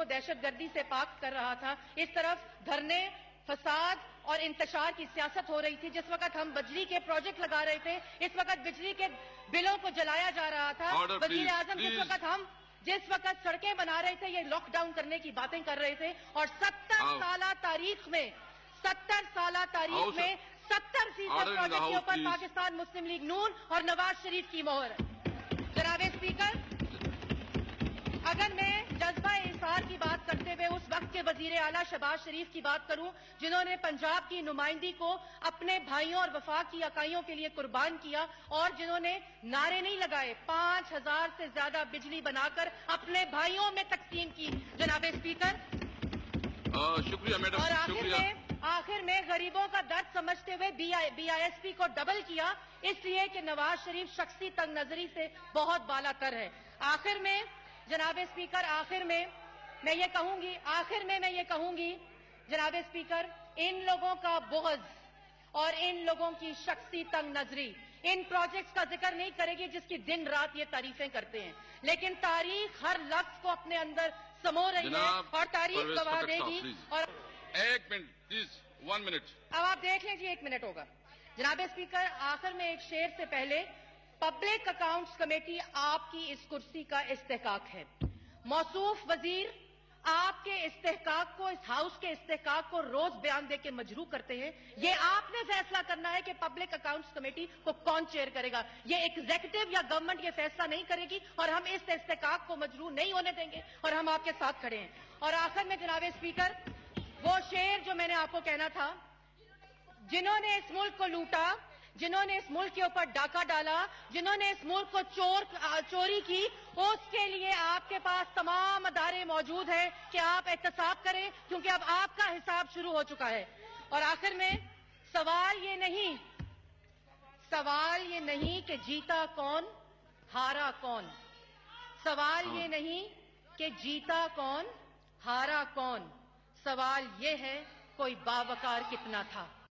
को दहशतगर्दी से पाक कर रहा था, इस तरफ धरने, फसाद और इंतशार की सियासत हो रही थी। जिस वक्त हम बिजली के प्रोजेक्ट लगा रहे थे, इस वक्त बिजली के बिलों को जलाया जा रहा था। वजीर आजम जिस वक्त सड़कें बना रहे थे, ये लॉकडाउन करने की बातें कर रहे थे, और 70 साल तारीख में 70% प्रोजेक्ट के ऊपर पाकिस्तान मुस्लिम लीग नून और नवाज शरीफ की मोहर है। जनाब स्पीकर, अगर मैं जज्बा इंसार की बात करते हुए उस वक्त के वजीर आला शहबाज शरीफ की बात करूं, जिन्होंने पंजाब की नुमाइंदगी को अपने भाइयों और वफाक की इकाइयों के लिए कुर्बान किया, और जिन्होंने नारे नहीं लगाए, 5000 से ज्यादा बिजली बनाकर अपने भाइयों में तकसीम की। जनाब स्पीकर, शुक्रिया मैडम। और आखिर में गरीबों का दर्द समझते हुए BISP को डबल किया, इसलिए कि नवाज शरीफ शख्सी तंग नजरी से बहुत बालातर है। आखिर में जनाब स्पीकर, आखिर में मैं ये कहूंगी जनाब स्पीकर, इन लोगों का बुग़्ज़ और इन लोगों की शख्सी तंग नजरी इन प्रोजेक्ट्स का जिक्र नहीं करेगी जिसकी दिन रात ये तारीफें करते हैं, लेकिन तारीख हर लफ्ज को अपने अंदर समो रही है और तारीख गवाह देगी। और 1 मिनट प्लीज, 1 मिनट। अब आप देख लीजिए, 1 मिनट होगा। जनाब स्पीकर, आखिर में एक शेर से पहले, पब्लिक अकाउंट्स कमेटी आपकी इस कुर्सी का इस्तेहकाक है। मौसूफ वजीर आपके इस्तेहकाक को, इस हाउस के इस्तेहकाक को रोज बयान दे के मजरू करते हैं। ये आपने फैसला करना है कि पब्लिक अकाउंट्स कमेटी को कौन चेयर करेगा। ये एग्जीक्यूटिव या गवर्नमेंट ये फैसला नहीं करेगी, और हम इस इस्तेहकाक को मजरू नहीं होने देंगे, और हम आपके साथ खड़े हैं। और आखिर में जनाब स्पीकर, वो शेर जो मैंने आपको कहना था, जिन्होंने इस मुल्क को लूटा, जिन्होंने इस मुल्क के ऊपर डाका डाला, जिन्होंने इस मुल्क को चोरी की, उसके लिए आपके पास तमाम अदारे मौजूद हैं कि आप एहतसाब करें, क्योंकि अब आपका हिसाब शुरू हो चुका है। और आखिर में सवाल ये नहीं कि जीता कौन हारा कौन, सवाल ये नहीं कि जीता कौन हारा कौन, सवाल ये है कोई बावकार कितना था।